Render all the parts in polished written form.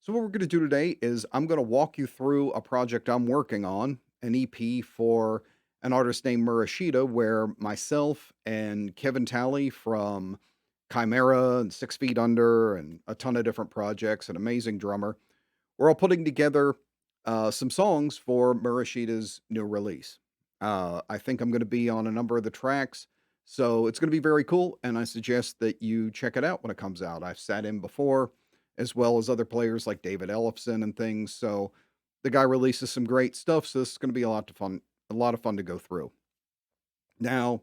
So, what we're going to do today is I'm going to walk you through a project I'm working on, an EP for an artist named Murashita, where myself and Kevin Talley from Chimera and 6 Feet Under and a ton of different projects, an amazing drummer, we're all putting together some songs for Murashita's new release. I think I'm going to be on a number of the tracks, so it's going to be very cool, and I suggest that you check it out when it comes out. I've sat in before, as well as other players like David Ellefson and things. So the guy releases some great stuff. So this is going to be a lot of fun to go through. Now,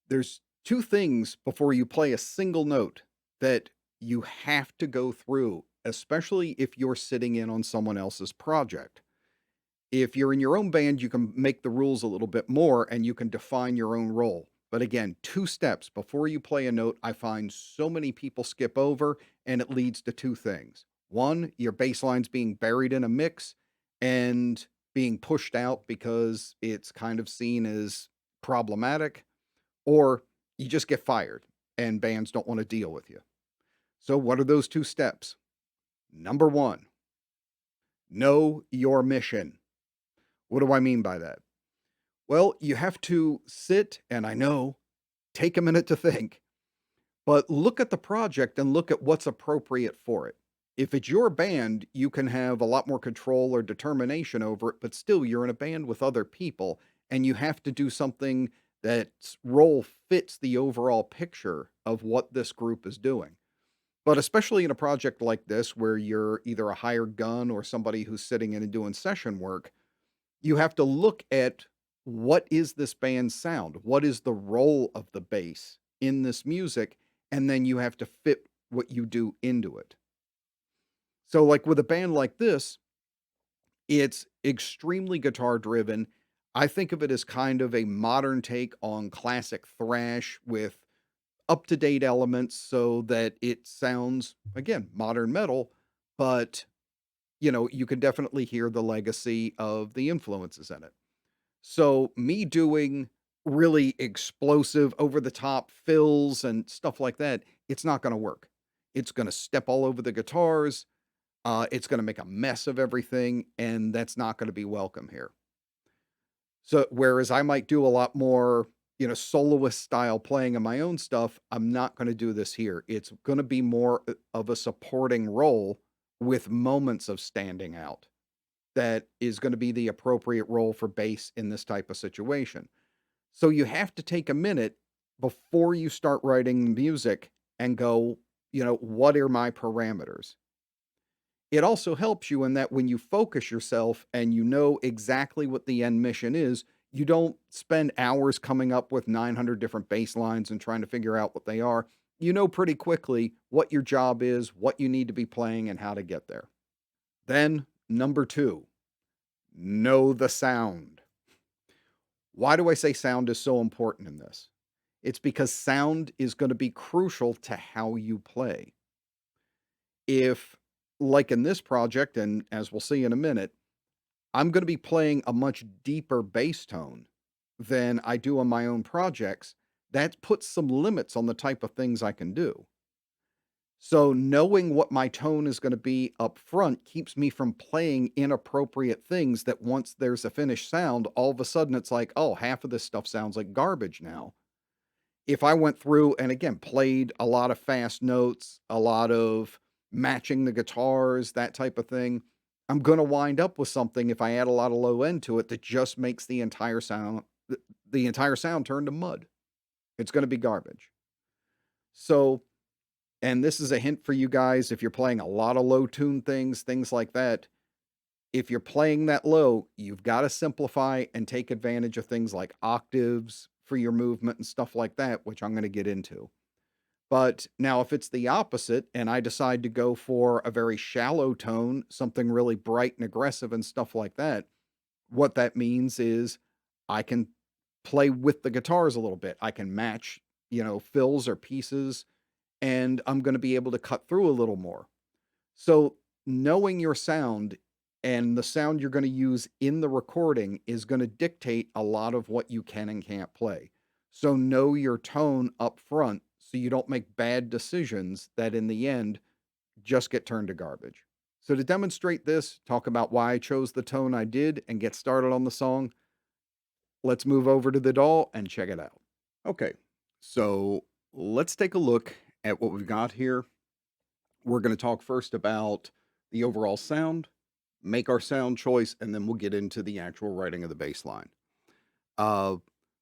there's two things before you play a single note that you have to go through, especially if you're sitting in on someone else's project. If you're in your own band, you can make the rules a little bit more and you can define your own role. But again, two steps before you play a note, I find so many people skip over, and it leads to two things. One, your bass line's being buried in a mix and being pushed out because it's kind of seen as problematic, or you just get fired and bands don't want to deal with you. So, what are those two steps? Number one, know your mission. What do I mean by that? Well, you have to sit and I know, take a minute to think, but look at the project and look at what's appropriate for it. If it's your band, you can have a lot more control or determination over it, but still you're in a band with other people and you have to do something that's role fits the overall picture of what this group is doing. But especially in a project like this where you're either a hired gun or somebody who's sitting in and doing session work, you have to look at what is this band's sound? What is the role of the bass in this music? And then you have to fit what you do into it. So, like with a band like this, it's extremely guitar driven. I think of it as kind of a modern take on classic thrash with up to date elements so that it sounds, again, modern metal, but you can definitely hear the legacy of the influences in it. So, me doing really explosive, over the top fills and stuff like that, it's not gonna work. It's gonna step all over the guitars, it's gonna make a mess of everything, and that's not gonna be welcome here. So, whereas I might do a lot more, soloist style playing of my own stuff, I'm not gonna do this here. It's gonna be more of a supporting role with moments of standing out that is gonna be the appropriate role for bass in this type of situation. So you have to take a minute before you start writing music and go, what are my parameters? It also helps you in that when you focus yourself and you know exactly what the end mission is, you don't spend hours coming up with 900 different bass lines and trying to figure out what they are. You know pretty quickly what your job is, what you need to be playing, and how to get there. Then, number two, know the sound. Why do I say sound is so important in this? It's because sound is going to be crucial to how you play. If, like in this project, and as we'll see in a minute, I'm going to be playing a much deeper bass tone than I do on my own projects, that puts some limits on the type of things I can do. So knowing what my tone is going to be up front keeps me from playing inappropriate things that once there's a finished sound, all of a sudden it's like, oh, half of this stuff sounds like garbage now. If I went through and again played a lot of fast notes, a lot of matching the guitars, that type of thing, I'm going to wind up with something if I add a lot of low end to it that just makes the entire sound turn to mud. It's going to be garbage. So, and this is a hint for you guys if you're playing a lot of low tune things, things like that. If you're playing that low, you've got to simplify and take advantage of things like octaves for your movement and stuff like that, which I'm going to get into. But now, if it's the opposite and I decide to go for a very shallow tone, something really bright and aggressive and stuff like that, what that means is I can play with the guitars a little bit. I can match, fills or pieces, and I'm going to be able to cut through a little more. So, knowing your sound and the sound you're going to use in the recording is going to dictate a lot of what you can and can't play. So, know your tone up front so you don't make bad decisions that in the end just get turned to garbage. So, to demonstrate this, talk about why I chose the tone I did, and get started on the song, let's move over to the DAW and check it out. Okay, so let's take a look at what we've got here. We're going to talk first about the overall sound, make our sound choice, and then we'll get into the actual writing of the bass line. Uh,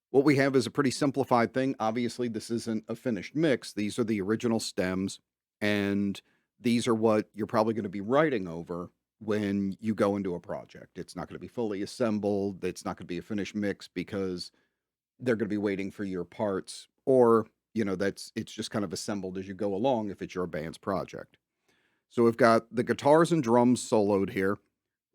what we have is a pretty simplified thing. Obviously, this isn't a finished mix. These are the original stems, and these are what you're probably going to be writing over when you go into a project. It's not going to be fully assembled. It's not going to be a finished mix because they're going to be waiting for your parts, or that's it's just kind of assembled as you go along if it's your band's project. So we've got the guitars and drums soloed here.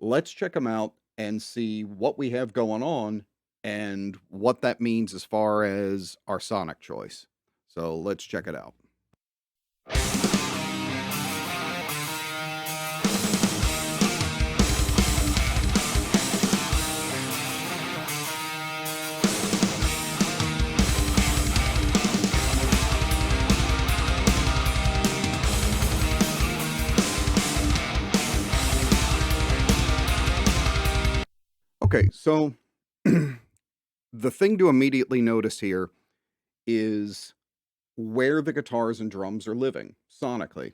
Let's check them out and see what we have going on and what that means as far as our sonic choice. So let's check it out. Okay, so the thing to immediately notice here is where the guitars and drums are living sonically.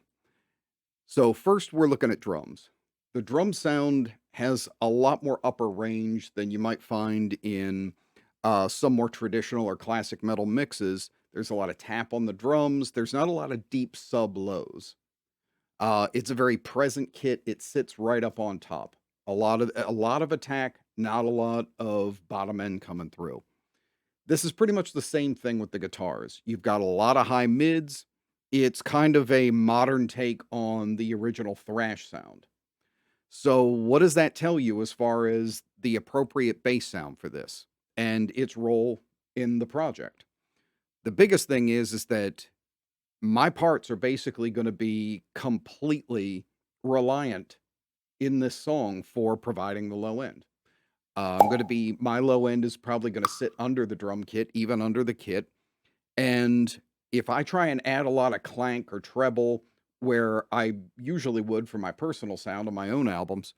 So first we're looking at drums. The drum sound has a lot more upper range than you might find in some more traditional or classic metal mixes. There's a lot of tap on the drums. There's not a lot of deep sub lows. It's a very present kit. It sits right up on top. A lot of attack, not a lot of bottom end coming through. This is pretty much the same thing with the guitars. You've got a lot of high mids. It's kind of a modern take on the original thrash sound. So, what does that tell you as far as the appropriate bass sound for this and its role in the project? The biggest thing is that my parts are basically going to be completely reliant in this song for providing the low end. I'm going to be my low end is probably going to sit under the drum kit, even under the kit. And if I try and add a lot of clank or treble where I usually would for my personal sound on my own albums,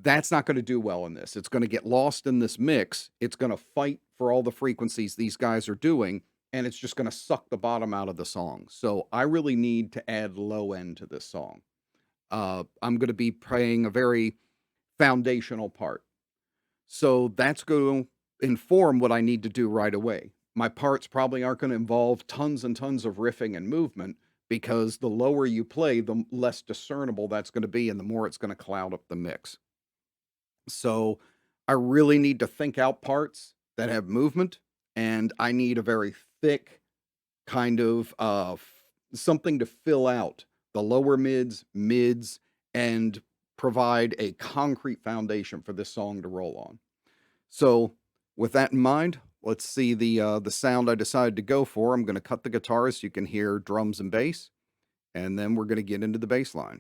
that's not going to do well in this. It's going to get lost in this mix. It's going to fight for all the frequencies these guys are doing, and it's just going to suck the bottom out of the song. So I really need to add low end to this song. I'm going to be playing a very foundational part. So that's going to inform what I need to do right away. My parts probably aren't going to involve tons and tons of riffing and movement because the lower you play, the less discernible that's going to be and the more it's going to cloud up the mix. So I really need to think out parts that have movement, and I need a very thick kind of something to fill out the lower mids, and provide a concrete foundation for this song to roll on. So, with that in mind, let's see the sound I decided to go for. I'm going to cut the guitars so you can hear drums and bass, and then we're going to get into the bass line.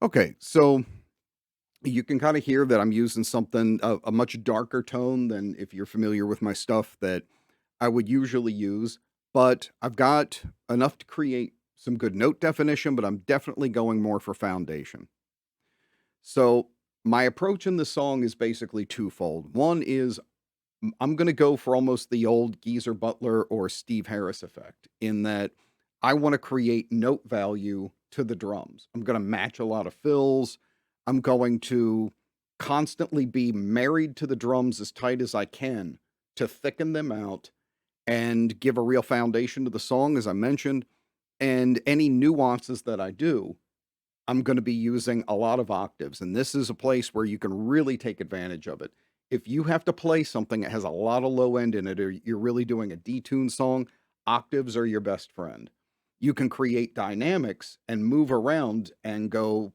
Okay, so you can kind of hear that I'm using something a much darker tone than if you're familiar with my stuff that I would usually use, but I've got enough to create some good note definition, but I'm definitely going more for foundation. So, my approach in the song is basically twofold. One is I'm going to go for almost the old Geezer Butler or Steve Harris effect in that I want to create note value to the drums. I'm going to match a lot of fills. I'm going to constantly be married to the drums as tight as I can to thicken them out and give a real foundation to the song, as I mentioned. And any nuances that I do, I'm going to be using a lot of octaves. And this is a place where you can really take advantage of it. If you have to play something that has a lot of low end in it, or you're really doing a detuned song, octaves are your best friend. You can create dynamics and move around and go,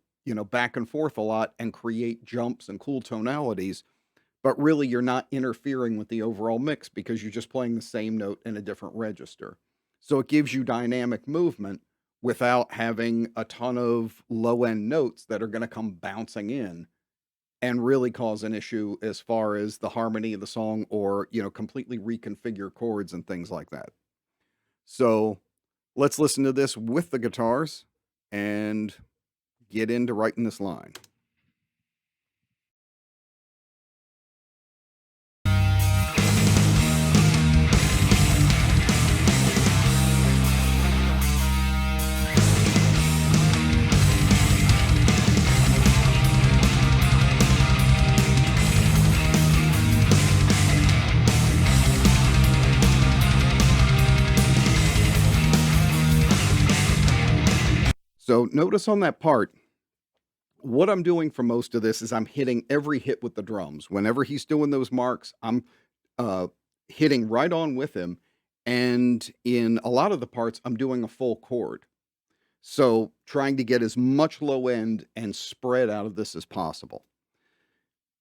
back and forth a lot and create jumps and cool tonalities but really you're not interfering with the overall mix because you're just playing the same note in a different register. So it gives you dynamic movement without having a ton of low end notes that are going to come bouncing in and really cause an issue as far as the harmony of the song or, completely reconfigure chords and things like that. So let's listen to this with the guitars and get into writing this line. So notice on that part, what I'm doing for most of this is I'm hitting every hit with the drums. Whenever he's doing those marks, I'm uh, hitting right on with him. And in a lot of the parts, I'm doing a full chord. So trying to get as much low end and spread out of this as possible.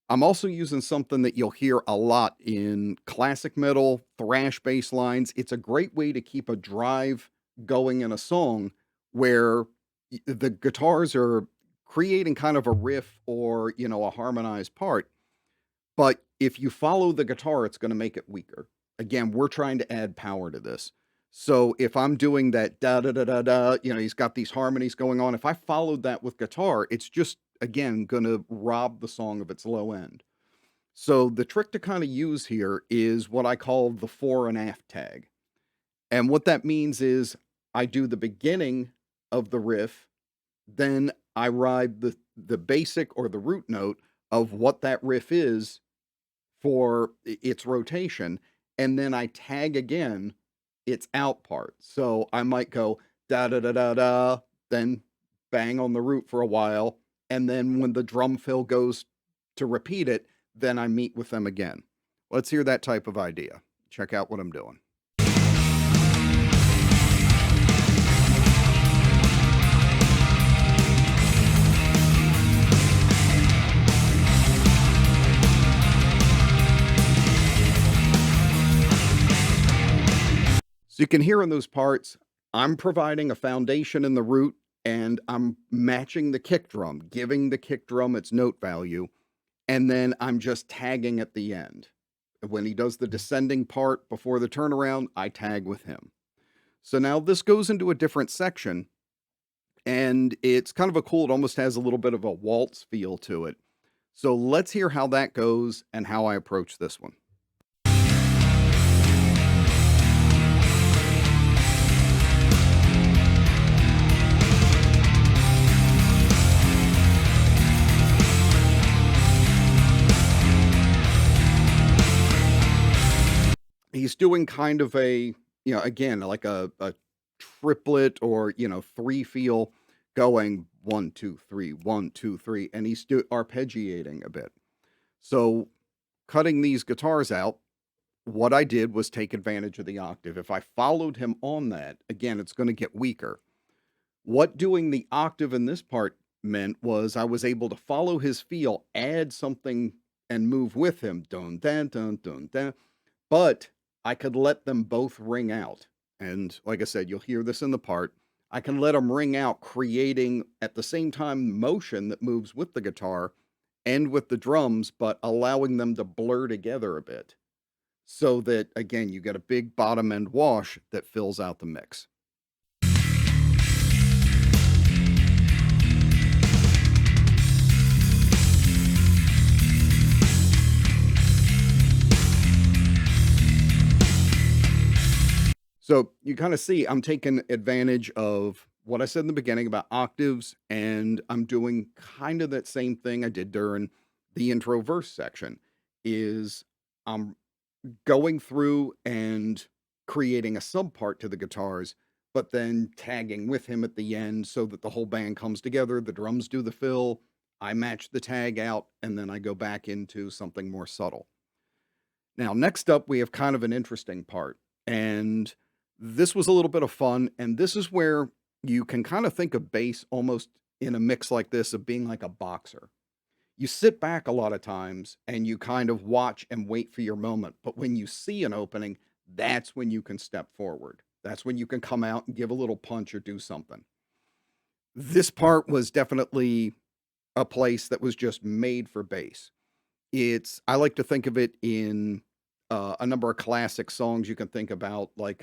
I'm also using something that you'll hear a lot in classic metal, thrash bass lines. It's a great way to keep a drive going in a song where the guitars are creating kind of a riff or, a harmonized part. But if you follow the guitar, it's going to make it weaker. Again, we're trying to add power to this. So if I'm doing that da da da da da, he's got these harmonies going on. If I followed that with guitar, it's just again going to rob the song of its low end. So the trick to kind of use here is what I call the fore and aft tag. And what that means is I do the beginning of the riff, then I ride the basic or the root note of what that riff is for its rotation, and then I tag again its out part. So I might go da da da da da, then bang on the root for a while, and then when the drum fill goes to repeat it, then I meet with them again. Let's hear that type of idea. Check out what I'm doing. So you can hear in those parts, I'm providing a foundation in the root and I'm matching the kick drum, giving the kick drum its note value, and then I'm just tagging at the end. When he does the descending part before the turnaround, I tag with him. So now this goes into a different section, and it's kind of a cool, it almost has a little bit of a waltz feel to it. So let's hear how that goes and how I approach this one. He's doing kind of a, again, like a triplet or, three feel going 1, 2, 3, 1, 2, 3, and he's arpeggiating a bit. So cutting these guitars out, what I did was take advantage of the octave. If I followed him on that, again, it's going to get weaker. What doing the octave in this part meant was I was able to follow his feel, add something, and move with him. Dun, dun, dun, dun, dun. But I could let them both ring out. And like I said, you'll hear this in the part. I can let them ring out, creating at the same time motion that moves with the guitar and with the drums, but allowing them to blur together a bit so that, again, you get a big bottom end wash that fills out the mix. So you kind of see I'm taking advantage of what I said in the beginning about octaves, and I'm doing kind of that same thing I did during the intro verse section. Is I'm going through and creating a subpart to the guitars, but then tagging with him at the end so that the whole band comes together. The drums do the fill, I match the tag out, and then I go back into something more subtle. Now, next up, we have kind of an interesting part. And this was a little bit of fun. And this is where you can kind of think of bass almost in a mix like this of being like a boxer. You sit back a lot of times and you kind of watch and wait for your moment. But when you see an opening, that's when you can step forward. That's when you can come out and give a little punch or do something. This part was definitely a place that was just made for bass. I like to think of it in a number of classic songs you can think about, like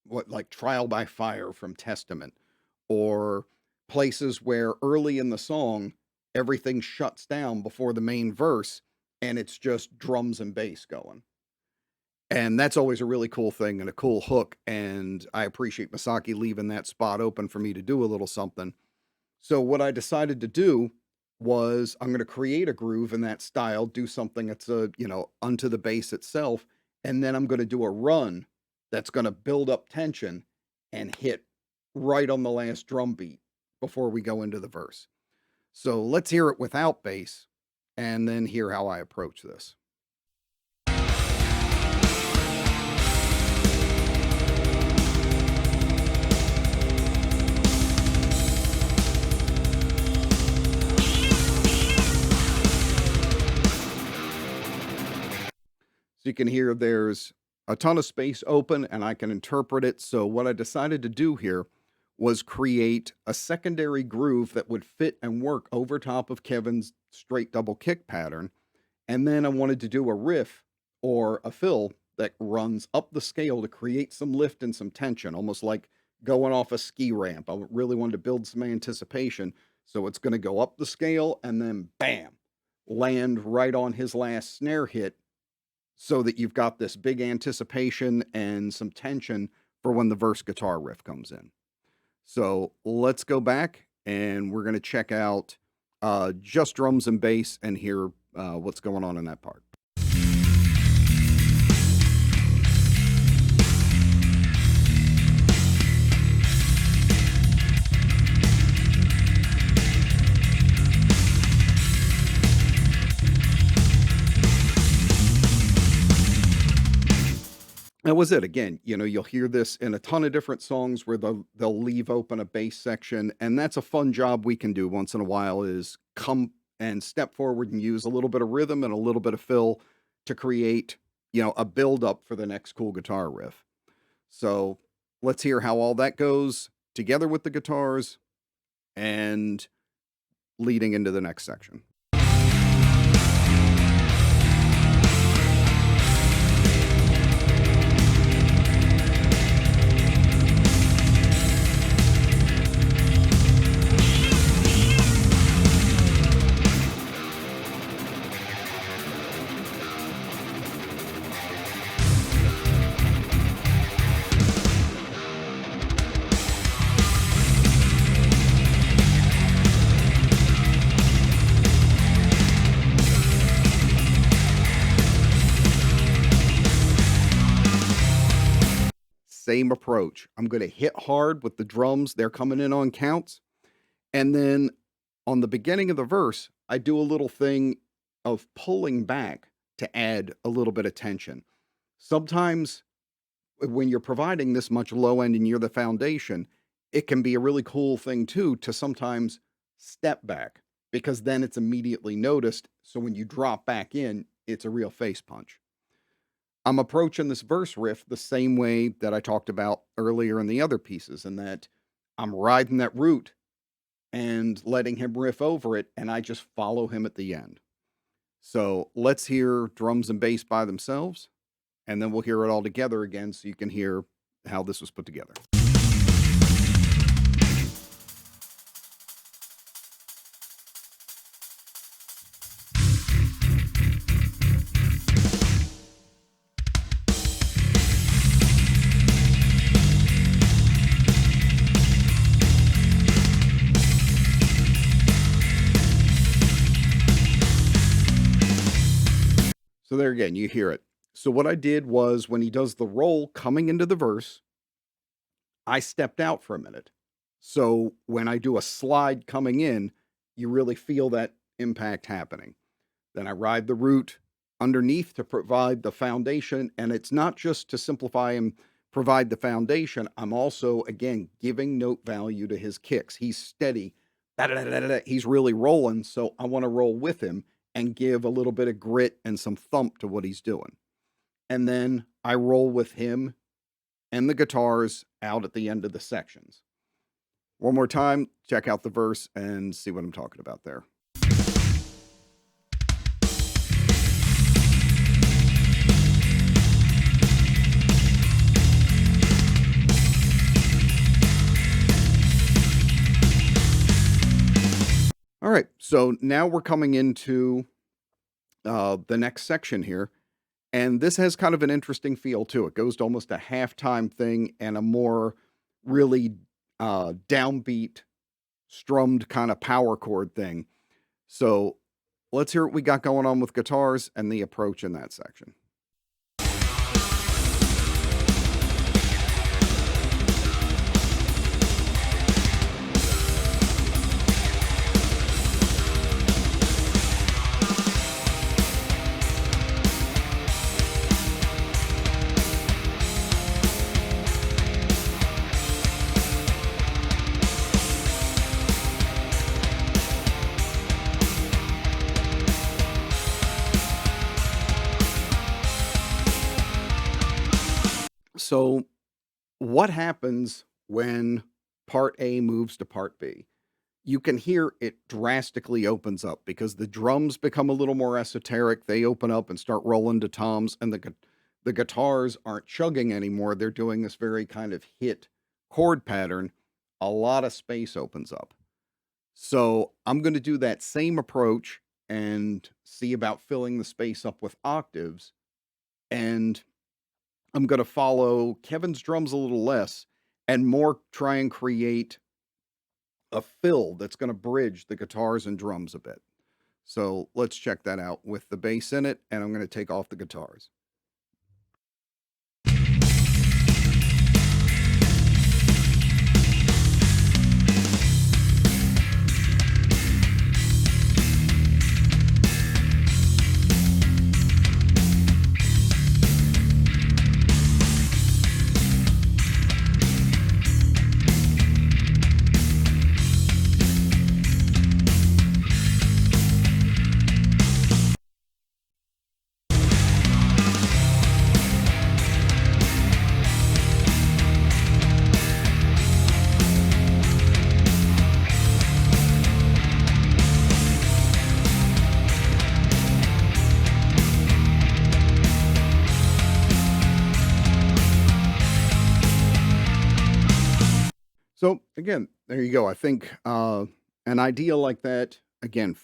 like Trial by Fire from Testament, or places where early in the song everything shuts down before the main verse and it's just drums and bass going. And that's always a really cool thing and a cool hook. And I appreciate Masaki leaving that spot open for me to do a little something. So what I decided to do was I'm going to create a groove in that style, do something that's unto the bass itself, and then I'm going to do a run that's going to build up tension and hit right on the last drum beat before we go into the verse. So let's hear it without bass and then hear how I approach this. So you can hear there's a ton of space open and I can interpret it. So what I decided to do here was create a secondary groove that would fit and work over top of Kevin's straight double kick pattern. And then I wanted to do a riff or a fill that runs up the scale to create some lift and some tension, almost like going off a ski ramp. I really wanted to build some anticipation. So it's going to go up the scale and then bam, land right on his last snare hit so that you've got this big anticipation and some tension for when the verse guitar riff comes in. So let's go back and we're going to check out just drums and bass and hear what's going on in that part. That was it. Again, you'll hear this in a ton of different songs where they'll leave open a bass section, and that's a fun job we can do once in a while is come and step forward and use a little bit of rhythm and a little bit of fill to create, a build up for the next cool guitar riff. So let's hear how all that goes together with the guitars and leading into the next section. Same approach. I'm going to hit hard with the drums. They're coming in on counts. And then on the beginning of the verse, I do a little thing of pulling back to add a little bit of tension. Sometimes when you're providing this much low end and you're the foundation, it can be a really cool thing too to sometimes step back because then it's immediately noticed. So when you drop back in, it's a real face punch. I'm approaching this verse riff the same way that I talked about earlier in the other pieces, and that I'm riding that root and letting him riff over it, and I just follow him at the end. So let's hear drums and bass by themselves, and then we'll hear it all together again so you can hear how this was put together. So there again, you hear it. So what I did was when he does the roll coming into the verse, I stepped out for a minute. So when I do a slide coming in, you really feel that impact happening. Then I ride the root underneath to provide the foundation. And it's not just to simplify and provide the foundation. I'm also, again, giving note value to his kicks. He's steady, da-da-da-da-da, he's really rolling, so I wanna roll with him and give a little bit of grit and some thump to what he's doing. And then I roll with him and the guitars out at the end of the sections. One more time, check out the verse and see what I'm talking about there. All right, so now we're coming into the next section here, and this has kind of an interesting feel too. It goes to almost a halftime thing and a more really downbeat, strummed kind of power chord thing. So let's hear what we got going on with guitars and the approach in that section. So, what happens when part A moves to part B? You can hear it drastically opens up because the drums become a little more esoteric. They open up and start rolling to toms, and the guitars aren't chugging anymore. They're doing this very kind of hit chord pattern. A lot of space opens up. So I'm going to do that same approach and see about filling the space up with octaves. And I'm going to follow Kevin's drums a little less and more try and create a fill that's going to bridge the guitars and drums a bit. So let's check that out with the bass in it, and I'm going to take off the guitars. So again, there you go. I think an idea like that again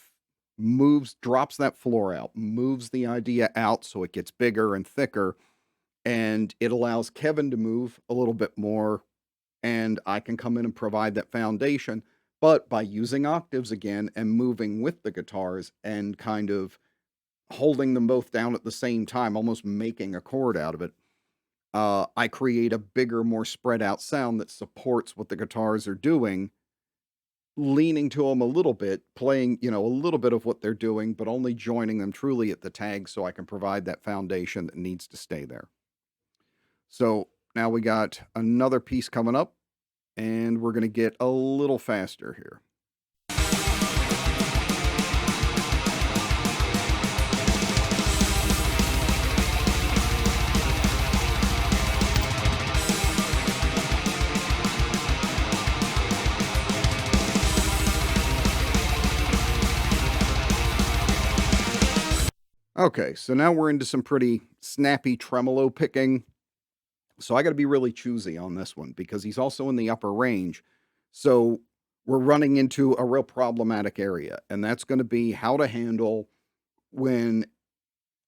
moves, drops that floor out, moves the idea out so it gets bigger and thicker, and it allows Kevin to move a little bit more, and I can come in and provide that foundation. But by using octaves again and moving with the guitars and kind of holding them both down at the same time, almost making a chord out of it, I create a bigger, more spread out sound that supports what the guitars are doing, leaning to them a little bit, playing, a little bit of what they're doing, but only joining them truly at the tag so I can provide that foundation that needs to stay there. So now we got another piece coming up, and we're going to get a little faster here. Okay, so now we're into some pretty snappy tremolo picking. So I got to be really choosy on this one because he's also in the upper range. So we're running into a real problematic area, and that's going to be how to handle when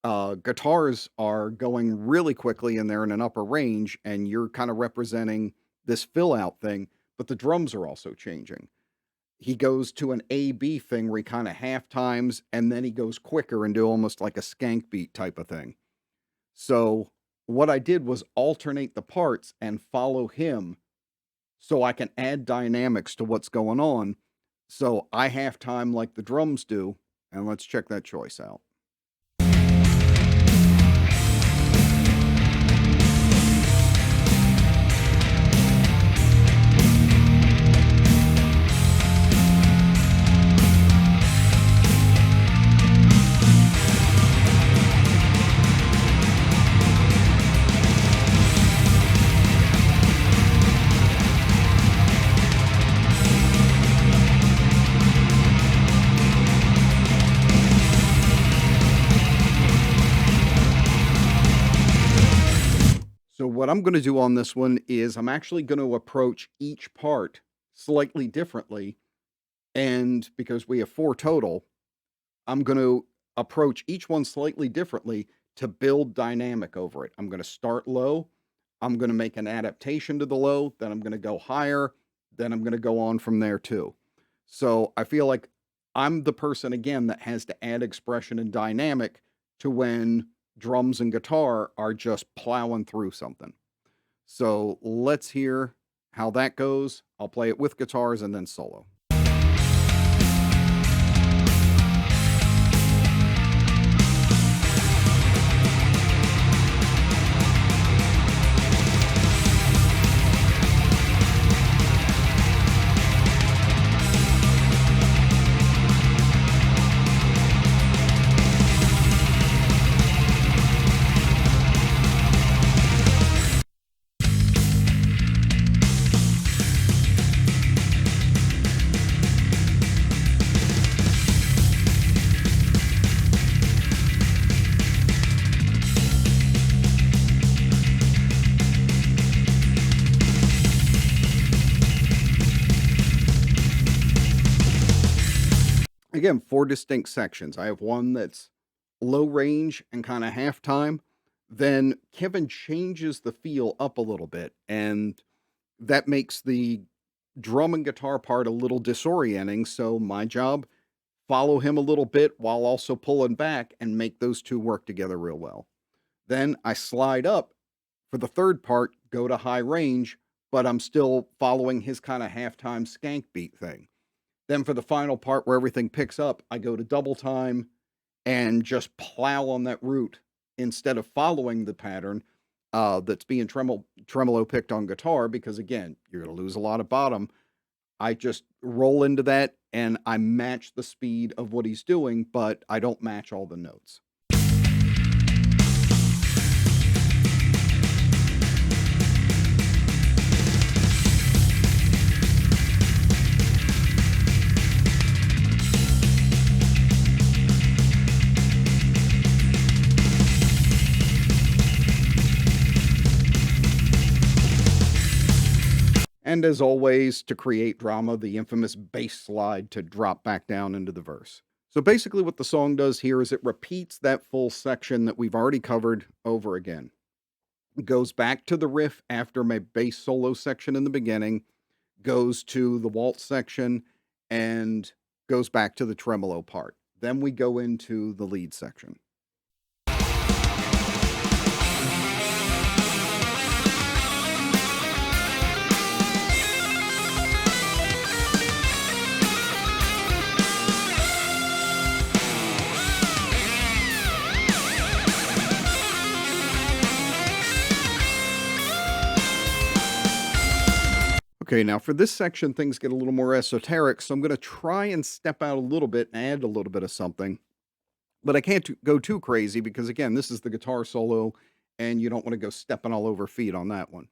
guitars are going really quickly and they're in an upper range, and you're kind of representing this fill out thing, but the drums are also changing. He goes to an A-B thing where he kind of half times and then he goes quicker and do almost like a skank beat type of thing. So what I did was alternate the parts and follow him so I can add dynamics to what's going on. So I half time like the drums do, and let's check that choice out. what I'm gonna do on this one is I'm actually gonna approach each part slightly differently, and because we have 4 total, I'm gonna approach each one slightly differently to build dynamic over it. I'm gonna start low, I'm gonna make an adaptation to the low, then I'm gonna go higher, then I'm gonna go on from there too. So, I feel like I'm the person again that has to add expression and dynamic to when drums and guitar are just plowing through something. So, let's hear how that goes. I'll play it with guitars and then solo. Again, 4 distinct sections. I have one that's low range and kinda halftime. Then Kevin changes the feel up a little bit, and that makes the drum and guitar part a little disorienting, so my job, follow him a little bit while also pulling back and make those 2 work together real well. Then I slide up for the 3rd part, go to high range, but I'm still following his kinda halftime skank beat thing. Then for the final part where everything picks up, I go to double time and just plow on that root instead of following the pattern that's being tremolo picked on guitar because again, you're going to lose a lot of bottom. I just roll into that and I match the speed of what he's doing, but I don't match all the notes. And as always, to create drama, the infamous bass slide to drop back down into the verse. So basically, what the song does here is it repeats that full section that we've already covered over again. It goes back to the riff after my bass solo section in the beginning, goes to the waltz section, and goes back to the tremolo part. Then we go into the lead section. Okay, now for this section, things get a little more esoteric, so I'm going to try and step out a little bit and add a little bit of something. But I can't go too crazy because, again, this is the guitar solo, and you don't want to go stepping all over feet on that one.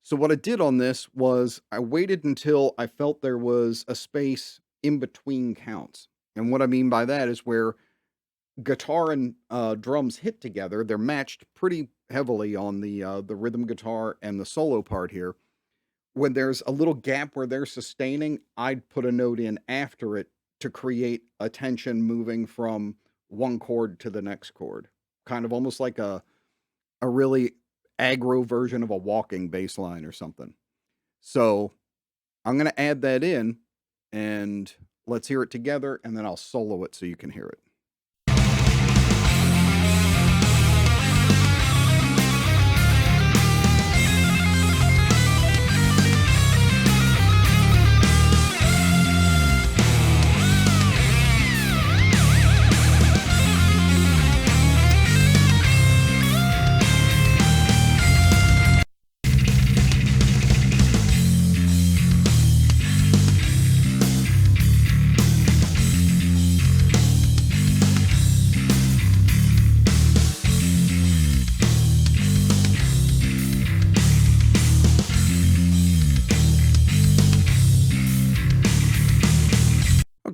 So, what I did on this was I waited until I felt there was a space in between counts. And what I mean by that is where guitar and drums hit together, they're matched pretty heavily on the rhythm guitar and the solo part here. When there's a little gap where they're sustaining, I'd put a note in after it to create a tension moving from one chord to the next chord. Kind of almost like a really aggro version of a walking bass line or something. So I'm going to add that in and let's hear it together and then I'll solo it so you can hear it.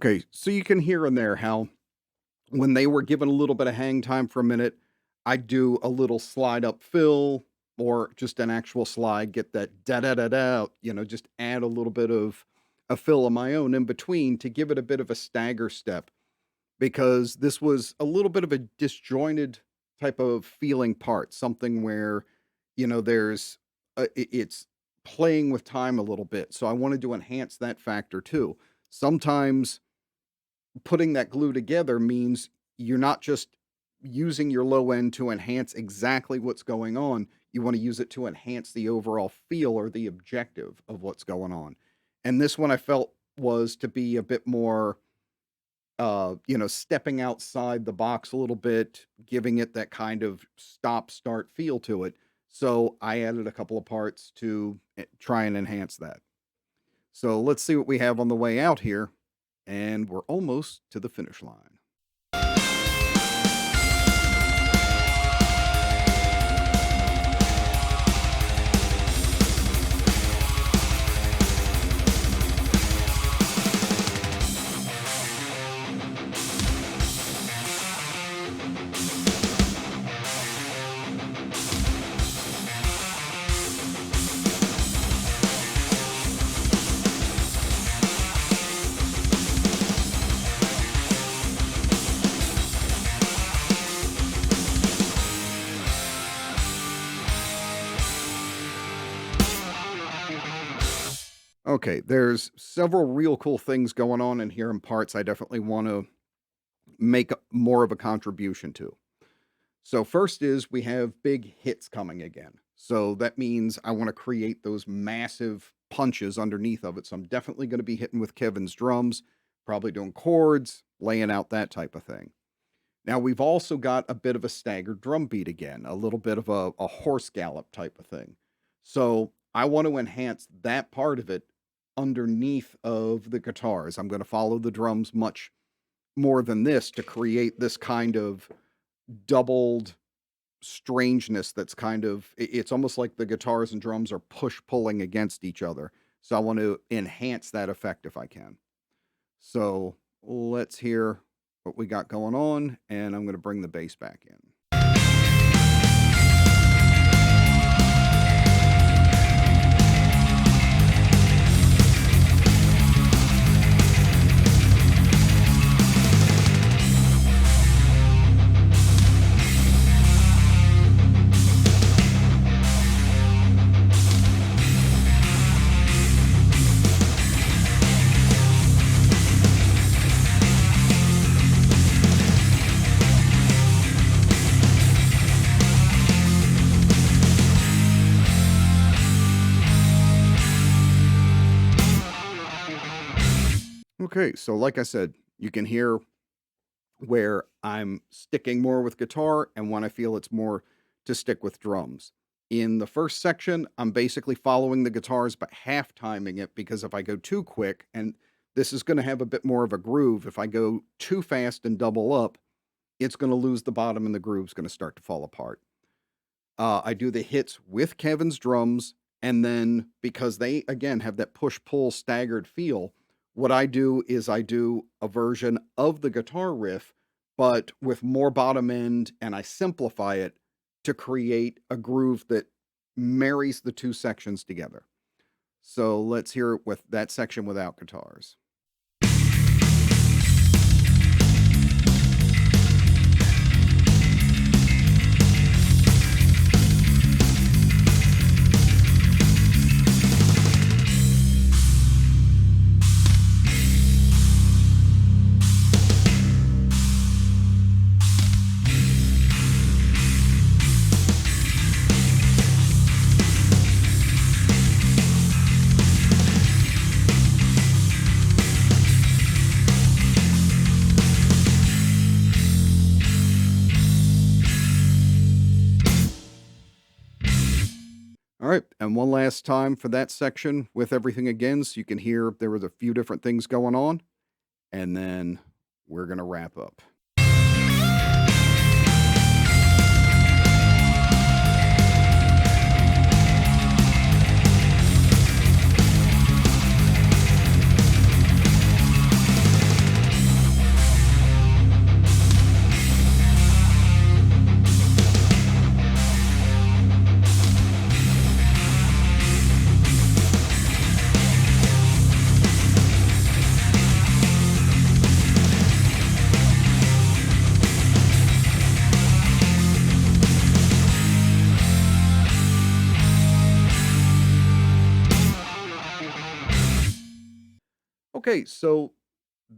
Okay, so you can hear in there how when they were given a little bit of hang time for a minute, I'd do a little slide up fill, or just an actual slide, get that da da da da, just add a little bit of a fill of my own in between to give it a bit of a stagger step because this was a little bit of a disjointed type of feeling part, something where, there's it's playing with time a little bit. So I wanted to enhance that factor too. Sometimes putting that glue together means you're not just using your low end to enhance exactly what's going on. You want to use it to enhance the overall feel or the objective of what's going on. And this one I felt was to be a bit more stepping outside the box a little bit, giving it that kind of stop start feel to it. So I added a couple of parts to try and enhance that. So let's see what we have on the way out here. And we're almost to the finish line. Okay, there's several real cool things going on in here in parts I definitely want to make more of a contribution to. So first is we have big hits coming again. So that means I want to create those massive punches underneath of it. So I'm definitely going to be hitting with Kevin's drums, probably doing chords, laying out that type of thing. Now we've also got a bit of a staggered drum beat again, a little bit of a horse gallop type of thing. So I want to enhance that part of it underneath of the guitars. I'm going to follow the drums much more than this to create this kind of doubled strangeness that's kind of it's almost like the guitars and drums are push pulling against each other. So I want to enhance that effect if I can. So let's hear what we got going on, and I'm going to bring the bass back in. Okay, so like I said, you can hear where I'm sticking more with guitar and when I feel it's more to stick with drums. In the first section, I'm basically following the guitars but half timing it because if I go too quick, and this is going to have a bit more of a groove, if I go too fast and double up, it's going to lose the bottom and the groove's going to start to fall apart. I do the hits with Kevin's drums, and then because they again have that push pull staggered feel, what I do is I do a version of the guitar riff, but with more bottom end, and I simplify it to create a groove that marries the two sections together. So let's hear it with that section without guitars. All right, and one last time for that section with everything again, so you can hear there was a few different things going on, and then we're going to wrap up. Okay, so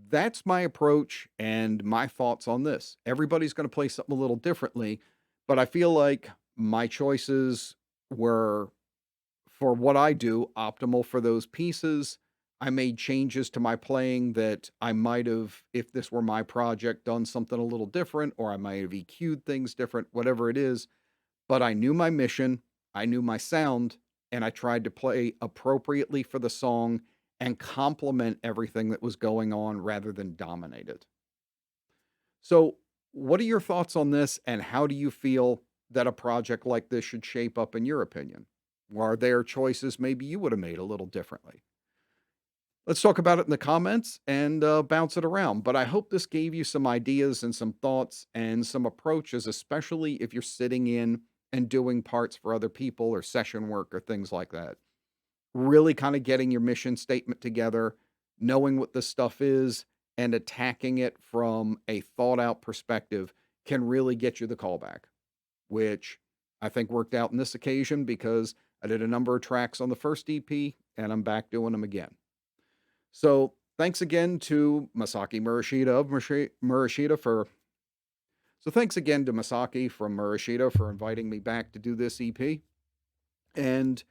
that's my approach and my thoughts on this. Everybody's going to play something a little differently, but I feel like my choices were, for what I do, optimal for those pieces. I made changes to my playing that I might have, if this were my project, done something a little different, or I might have EQ'd things different, whatever it is. But I knew my mission, I knew my sound, and I tried to play appropriately for the song and complement everything that was going on rather than dominate it. So, what are your thoughts on this, and how do you feel that a project like this should shape up in your opinion? Are there choices maybe you would have made a little differently? Let's talk about it in the comments and bounce it around. But I hope this gave you some ideas and some thoughts and some approaches, especially if you're sitting in and doing parts for other people or session work or things like that. Really kind of getting your mission statement together, knowing what this stuff is, and attacking it from a thought out perspective can really get you the callback, which I think worked out in this occasion because I did a number of tracks on the first EP and I'm back doing them again. So thanks again to Masaki Murashita of Murashita for so thanks again to Masaki from Murashita for inviting me back to do this EP. And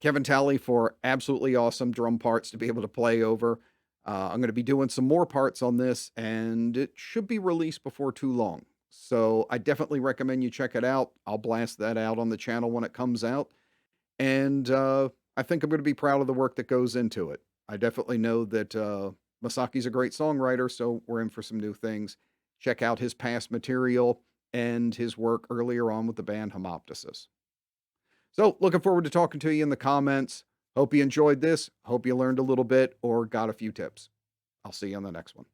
Kevin Talley for absolutely awesome drum parts to be able to play over. I'm going to be doing some more parts on this, and it should be released before too long. So I definitely recommend you check it out. I'll blast that out on the channel when it comes out. And I think I'm going to be proud of the work that goes into it. I definitely know that Masaki's a great songwriter, so we're in for some new things. Check out his past material and his work earlier on with the band Homoptysis. So, looking forward to talking to you in the comments. Hope you enjoyed this. Hope you learned a little bit or got a few tips. I'll see you on the next one.